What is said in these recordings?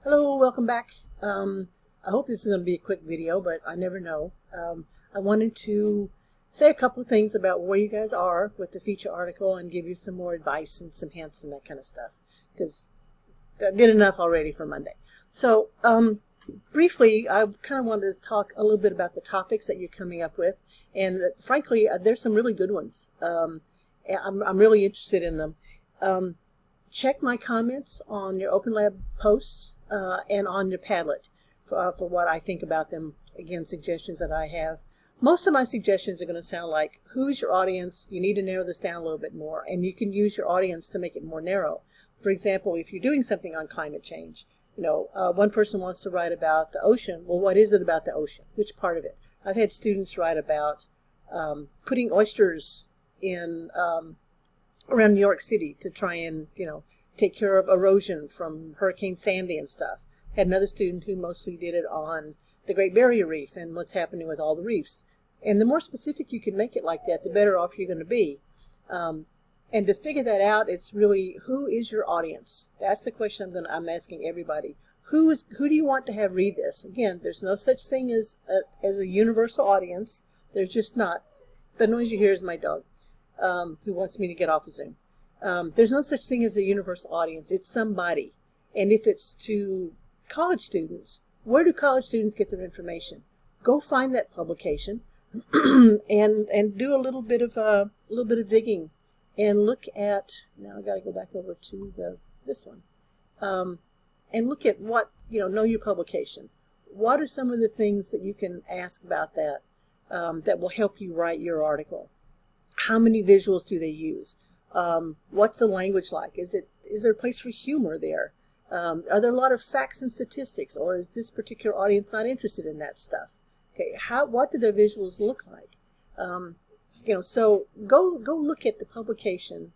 Hello, welcome back. I hope this is going to be a quick video, but I never know. I wanted to say a couple of things about where you guys are with the feature article and give you some more advice and some hints and that kind of stuff, because I did enough already for Monday. So briefly, I kind of wanted to talk a little bit about the topics that you're coming up with, and frankly, there's some really good ones. I'm really interested in them. Check my comments on your Open Lab posts and on your Padlet for what I think about them. Again, suggestions that I have. Most of my suggestions are going to sound like, who's your audience? You need to narrow this down a little bit more, and you can use your audience to make it more narrow. For example, if you're doing something on climate change, one person wants to write about the ocean. Well, what is it about the ocean? Which part of it? I've had students write about putting oysters in around New York City to try and, take care of erosion from Hurricane Sandy and stuff. Had another student who mostly did it on the Great Barrier Reef and what's happening with all the reefs. And the more specific you can make it like that, the better off you're going to be. And to figure that out, it's really, who is your audience? That's the question I'm asking everybody. Who do you want to have read this? Again, there's no such thing as a universal audience. There's just not. The noise you hear is my dog, who wants me to get off of Zoom. There's no such thing as a universal audience. It's somebody. And if it's to college students, where do college students get their information? Go find that publication and do a little bit of digging and look at, now I got to go back over to this one, and look at what, know your publication. What are some of the things that you can ask about that that will help you write your article? How many visuals do they use? What's the language like? Is there a place for humor there? Are there a lot of facts and statistics, or is this particular audience not interested in that stuff? Okay, what do their visuals look like? So go look at the publication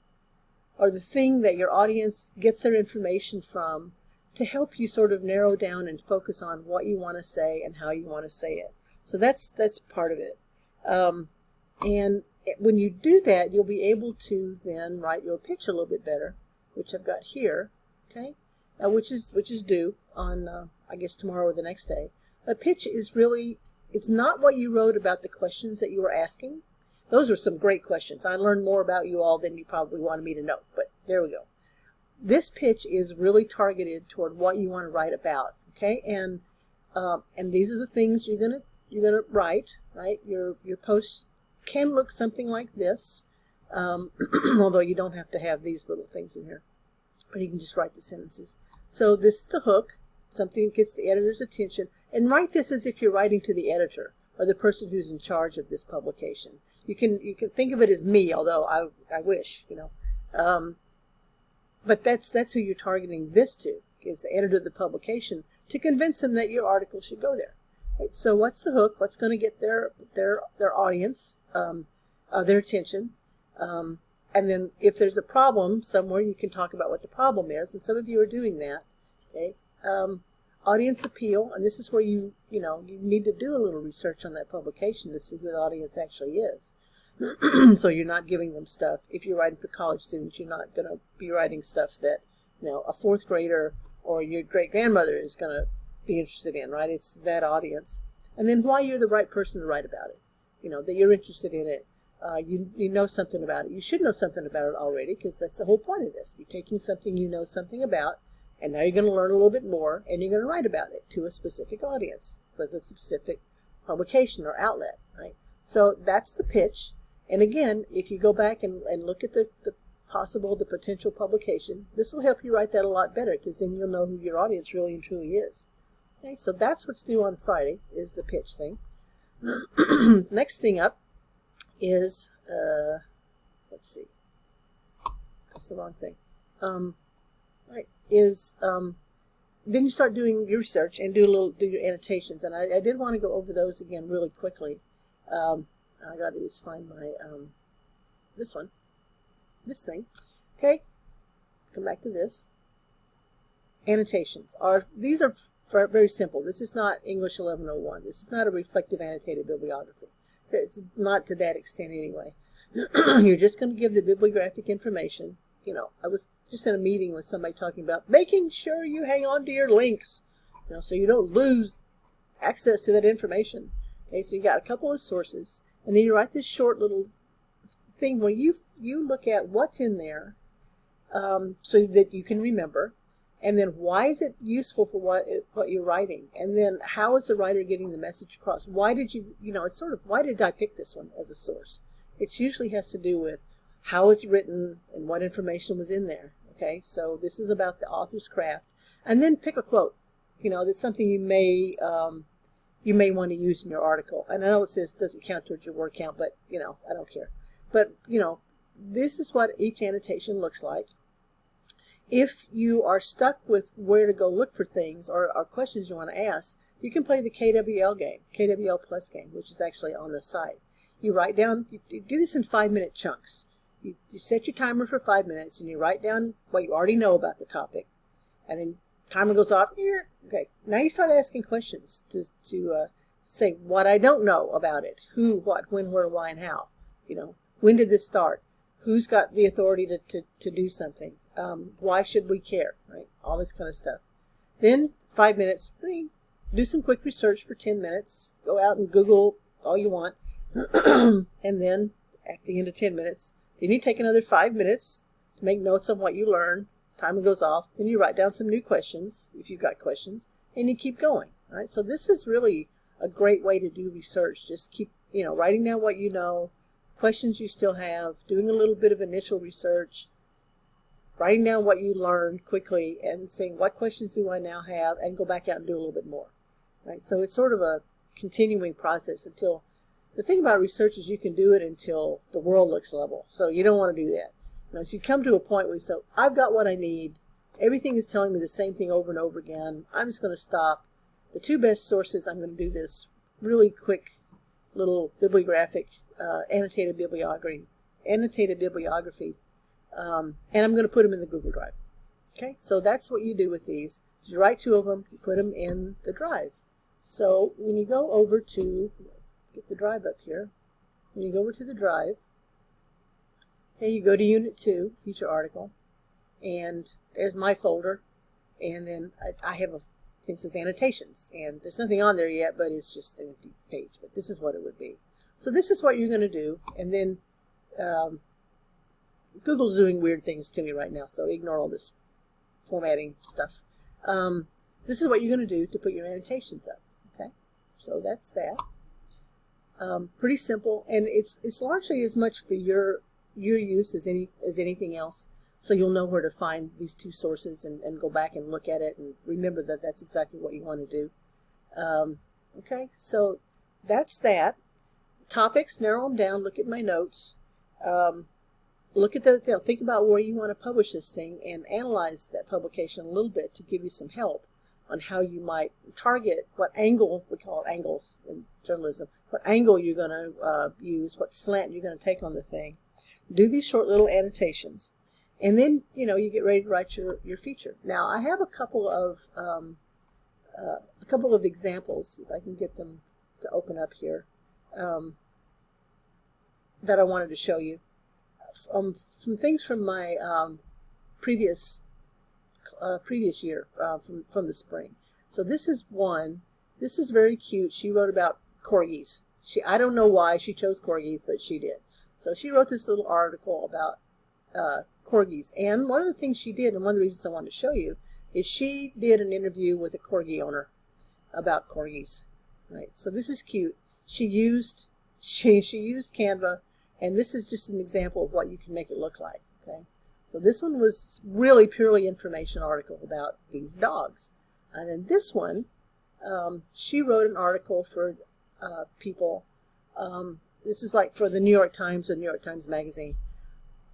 or the thing that your audience gets their information from to help you sort of narrow down and focus on what you want to say and how you want to say it. So that's part of it. And when you do that, you'll be able to then write your pitch a little bit better, which I've got here, okay, which is due on, I guess, tomorrow or the next day. A pitch is really, it's not what you wrote about the questions that you were asking. Those are some great questions. I learned more about you all than you probably wanted me to know, but there we go. This pitch is really targeted toward what you want to write about, okay, and these are the things you're gonna write, right? Your post can look something like this, although you don't have to have these little things in here, but you can just write the sentences. So this is the hook, something that gets the editor's attention, and write this as if you're writing to the editor or the person who's in charge of this publication. You can think of it as me, although I wish, but that's who you're targeting this to, is the editor of the publication, to convince them that your article should go there. Right, so what's the hook? What's going to get their audience, their attention? And then if there's a problem somewhere, you can talk about what the problem is. And some of you are doing that. Okay. Audience appeal, and this is where you need to do a little research on that publication to see who the audience actually is. So you're not giving them stuff. If you're writing for college students, you're not going to be writing stuff that a fourth grader or your great-grandmother is going to be interested in, right? It's that audience. And then why you're the right person to write about it. That you're interested in it. You know something about it. You should know something about it already, because that's the whole point of this. You're taking something you know something about, and now you're going to learn a little bit more, and you're going to write about it to a specific audience with a specific publication or outlet, right? So that's the pitch. And again, if you go back and look at the potential publication, this will help you write that a lot better, because then you'll know who your audience really and truly is. Okay, so that's what's due on Friday, is the pitch thing. Next thing up is, let's see, that's the wrong thing. Right, is then you start doing your research and do your annotations, and I did want to go over those again really quickly. I got to just find my this thing. Okay, come back to this. Annotations these are very simple. This is not English 1101. This is not a reflective annotated bibliography. It's not to that extent anyway. You're just going to give the bibliographic information you know, I was just in a meeting with somebody talking about making sure you hang on to your links, you know, so you don't lose access to that information. Okay, so you got a couple of sources, and then you write this short little thing where you look at what's in there, so that you can remember, and then why is it useful for what you're writing, and then how is the writer getting the message across? Why did you know, it's sort of, why did I pick this one as a source? It usually has to do with how it's written and what information was in there. Okay, so this is about the author's craft, and then pick a quote. You know, that's something you may want to use in your article. And I know it says doesn't count towards your word count, but you know, I don't care. But you know, this is what each annotation looks like. If you are stuck with where to go look for things or questions you want to ask, you can play the KWL game, KWL Plus game, which is actually on the site. You write down, you do this in 5-minute chunks. You set your timer for 5 minutes, and you write down what you already know about the topic, and then timer goes off. Okay, now you start asking questions to say what I don't know about it. Who, what, when, where, why, and how. You know, when did this start? Who's got the authority to do something? Why should we care? Right? All this kind of stuff. Then 5 minutes, do some quick research for 10 minutes. Go out and Google all you want. And then at the end of 10 minutes, then you take another 5 minutes to make notes on what you learned. Timer goes off. Then you write down some new questions, if you've got questions, and you keep going. Right? So this is really a great way to do research. Just keep, you know, writing down what you know, questions you still have, doing a little bit of initial research, writing down what you learned quickly, and saying what questions do I now have, and go back out and do a little bit more. Right? So it's sort of a continuing process until, the thing about research is you can do it until the world looks level. So you don't want to do that. You know, so you come to a point where you say, I've got what I need. Everything is telling me the same thing over and over again. I'm just going to stop. The two best sources, I'm going to do this really quick little bibliographic, annotated bibliography, and I'm going to put them in the Google Drive. Okay, so that's what you do with these. You write 2 of them, you put them in the drive. So when you go over to, get the drive up here, when you go over to the drive, and you go to Unit 2, Feature Article, and there's my folder, and then I have a thing that says Annotations, and there's nothing on there yet, but it's just an empty page, but this is what it would be. So this is what you're going to do, and then Google's doing weird things to me right now, so ignore all this formatting stuff. This is what you're going to do to put your annotations up. Okay, so that's that. Pretty simple, and it's largely as much for your use as anything else. So you'll know where to find these 2 sources and go back and look at it and remember that that's exactly what you want to do. Okay, so that's that. Topics, narrow them down. Look at my notes. Look at think about where you want to publish this thing and analyze that publication a little bit to give you some help on how you might target, what angle, we call it angles in journalism, what angle you're going to use, what slant you're going to take on the thing. Do these short little annotations, and then you get ready to write your feature. Now I have a couple of examples, if I can get them to open up here, that I wanted to show you. From things from my previous year, from the spring. So this is one. This is very cute. She wrote about corgis. I don't know why she chose corgis, but she did. So she wrote this little article about corgis. And one of the things she did, and one of the reasons I wanted to show you, is she did an interview with a corgi owner about corgis. Right. So this is cute. She used Canva. And this is just an example of what you can make it look like. Okay, so this one was really purely information article about these dogs, and then this one, she wrote an article for people. This is like for the New York Times or New York Times Magazine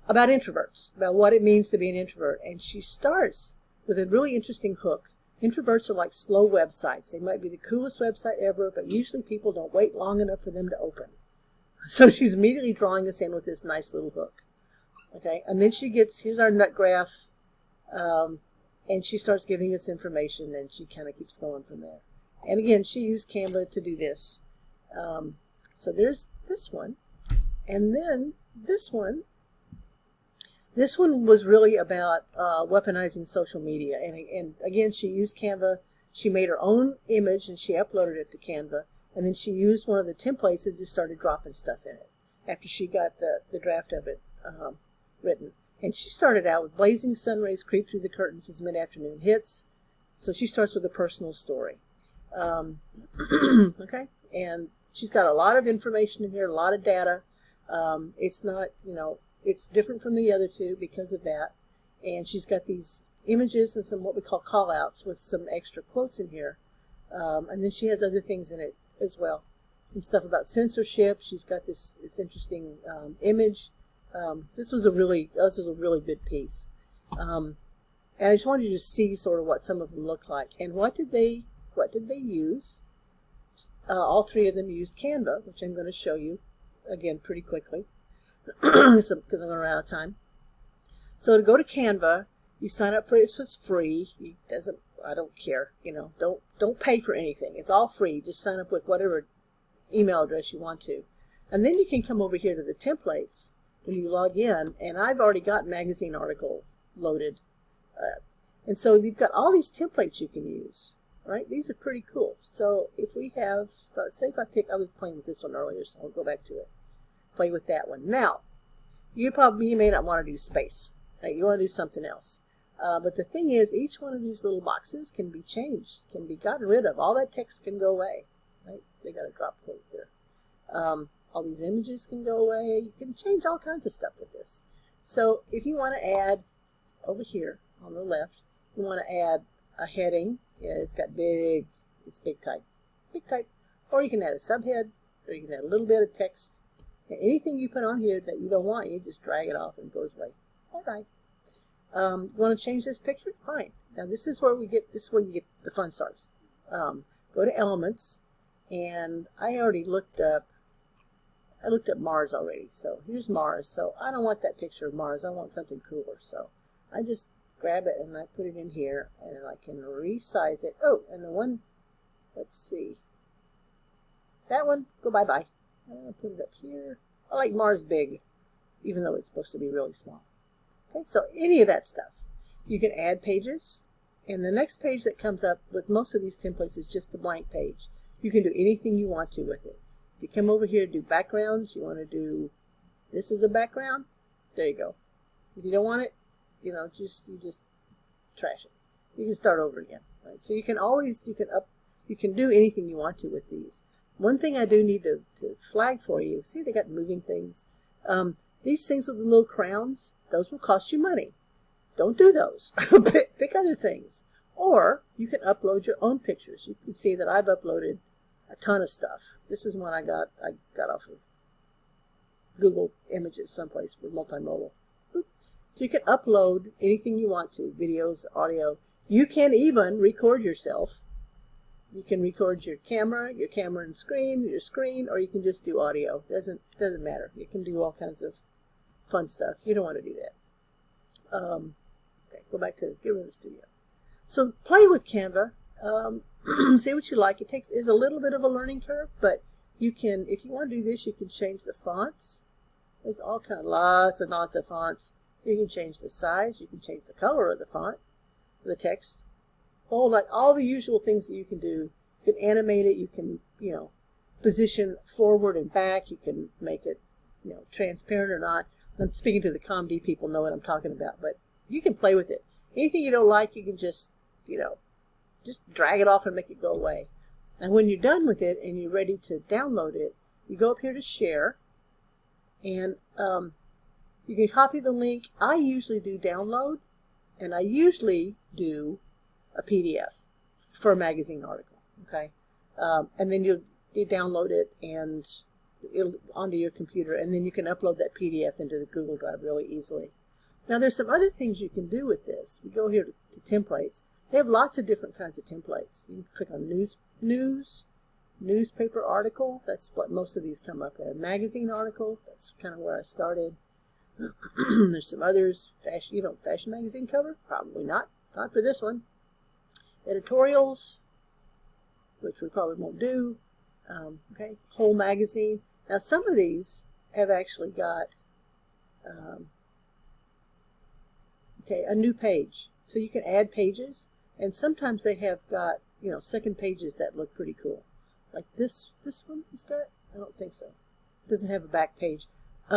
about introverts, about what it means to be an introvert. And she starts with a really interesting hook. Introverts are like slow websites. They might be the coolest website ever, but usually people don't wait long enough for them to open. So she's immediately drawing us in with this nice little hook. Okay, and then here's our nut graph, and she starts giving us information, and she kind of keeps going from there. And again, she used Canva to do this. So there's this one, and then this one. This one was really about weaponizing social media. And again, she used Canva. She made her own image and she uploaded it to Canva. And then she used one of the templates and just started dropping stuff in it after she got the draft of it written. And she started out with blazing sun rays creep through the curtains as mid-afternoon hits. So she starts with a personal story. Okay, and she's got a lot of information in here, a lot of data. It's not, it's different from the other two because of that. And she's got these images and some what we call call-outs with some extra quotes in here. And then she has other things in it as well. Some stuff about censorship. She's got this interesting image. This was a really good piece. And I just wanted you to see sort of what some of them look like. And what did they use? All three of them used Canva, which I'm going to show you again pretty quickly because I'm going to run out of time. So to go to Canva, you sign up for it. It's free. I don't care. Don't pay for anything. It's all free. Just sign up with whatever email address you want to, and then you can come over here to the templates when you log in. And I've already got magazine article loaded, and so you've got all these templates you can use. Right? These are pretty cool. So if we have, say if I pick, I was playing with this one earlier, so I'll go back to it. Play with that one. Now, you may not want to do space. Right? You want to do something else. But the thing is, each one of these little boxes can be changed, can be gotten rid of. All that text can go away. Right? They got a drop quote there. All these images can go away. You can change all kinds of stuff with this. So if you want to add, over here on the left, you want to add a heading. Yeah, it's got it's big type, or you can add a subhead, or you can add a little bit of text. And anything you put on here that you don't want, you just drag it off and it goes away. Bye-bye. You want to change this picture? Fine. Now this is where you get the fun starts. Go to Elements, and I looked up Mars already. So here's Mars. So I don't want that picture of Mars. I want something cooler. So I just grab it and I put it in here, and I can resize it. Oh, and the one, let's see, that one, go bye-bye. I'll put it up here. I like Mars big, even though it's supposed to be really small. Okay, so any of that stuff. You can add pages, and the next page that comes up with most of these templates is just the blank page. You can do anything you want to with it. If you come over here to do backgrounds, you want to do, this is a background, there you go. If you don't want it, you just trash it. You can start over again. Right? So you can do anything you want to with these. One thing I do need to flag for you, see they got moving things. These things with the little crowns, those will cost you money. Don't do those. Pick other things. Or you can upload your own pictures. You can see that I've uploaded a ton of stuff. This is one I got off of Google Images someplace for multimodal. So you can upload anything you want to, videos, audio. You can even record yourself. You can record your camera and screen, your screen, or you can just do audio. Doesn't matter. You can do all kinds of fun stuff. You don't want to do that. Okay, go back to get rid of the studio. So play with Canva. See what you like. Is a little bit of a learning curve, but you can, if you want to do this, you can change the fonts. There's lots and lots of fonts. You can change the size. You can change the color of the font, the text. All the usual things that you can do. You can animate it. You can, position forward and back. You can make it, transparent or not. I'm speaking to the ComD people, know what I'm talking about. But you can play with it. Anything you don't like, you can just drag it off and make it go away. And when you're done with it and you're ready to download it, you go up here to Share, and you can copy the link. I usually do download, and I usually do a PDF for a magazine article. Okay, and then you download it and onto your computer, and then you can upload that PDF into the Google Drive really easily. Now there's some other things you can do with this. We go here to templates. They have lots of different kinds of templates. You can click on newspaper article. That's what most of these come up as. Magazine article. That's kind of where I started. There's some others. Fashion magazine cover? Probably not. Not for this one. Editorials, which we probably won't do. Okay, whole magazine. Now some of these have actually got Okay, a new page. So you can add pages, and sometimes they have got, you know, second pages that look pretty cool. Like this one has got, I don't think so. It doesn't have a back page.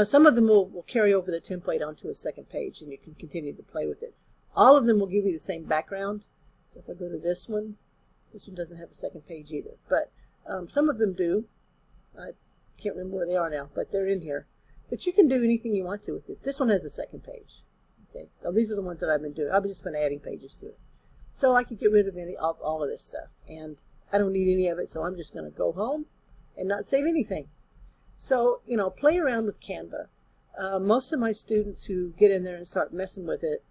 Some of them will carry over the template onto a second page, and you can continue to play with it. All of them will give you the same background. So if I go to this one doesn't have a second page either. But some of them do. I can't remember where they are now, but they're in here. But you can do anything you want to with this. This one has a second page. Okay, so these are the ones that I've been doing. I've just been adding pages to it. So I can get rid of all of this stuff. And I don't need any of it, so I'm just going to go home and not save anything. So, you know, play around with Canva. Most of my students who get in there and start messing with it,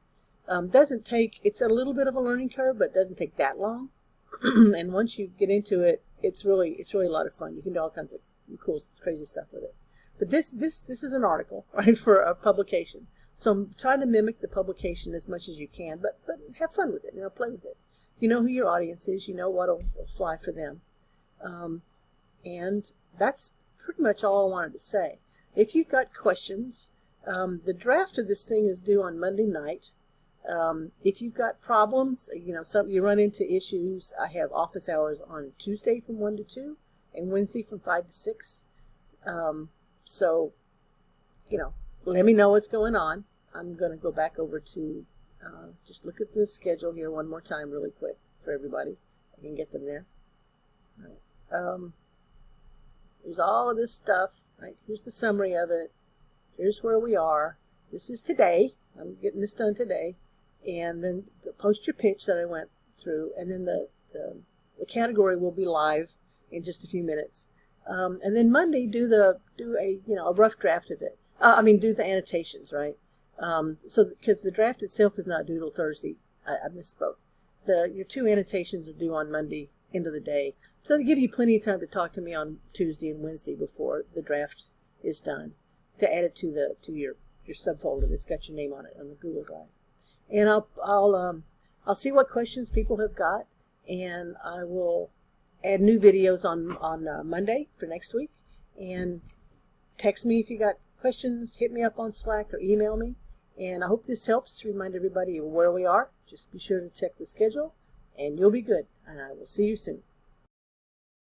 doesn't take, it's a little bit of a learning curve, but it doesn't take that long. And once you get into it, it's really a lot of fun. You can do all kinds of cool, crazy stuff with it. But this is an article, right, for a publication. So I'm trying to mimic the publication as much as you can, but have fun with it, you know, play with it. You know who your audience is, you know what'll fly for them. And that's pretty much all I wanted to say. If you've got questions, the draft of this thing is due on Monday night. If you've got problems, you know, you run into issues, I have office hours on Tuesday from 1 to 2 and Wednesday from 5 to 6. So, you know, let me know what's going on. I'm going to go back over to just look at the schedule here one more time really quick for everybody. I can get them there. All right. There's all of this stuff. Right? Here's the summary of it. Here's where we are. This is today. I'm getting this done today. And then post your pitch that I went through. And then the category will be live in just a few minutes. And then Monday, do a rough draft of it. Do the annotations, right? So because the draft itself is not due till Thursday. I misspoke. Your 2 annotations are due on Monday, end of the day. So they give you plenty of time to talk to me on Tuesday and Wednesday before the draft is done, to add it to your subfolder that's got your name on it on the Google Drive. And I'll see what questions people have got, and I will add new videos on Monday for next week. And text me if you got questions. Hit me up on Slack or email me. And I hope this helps remind everybody of where we are. Just be sure to check the schedule, and you'll be good. And I will see you soon.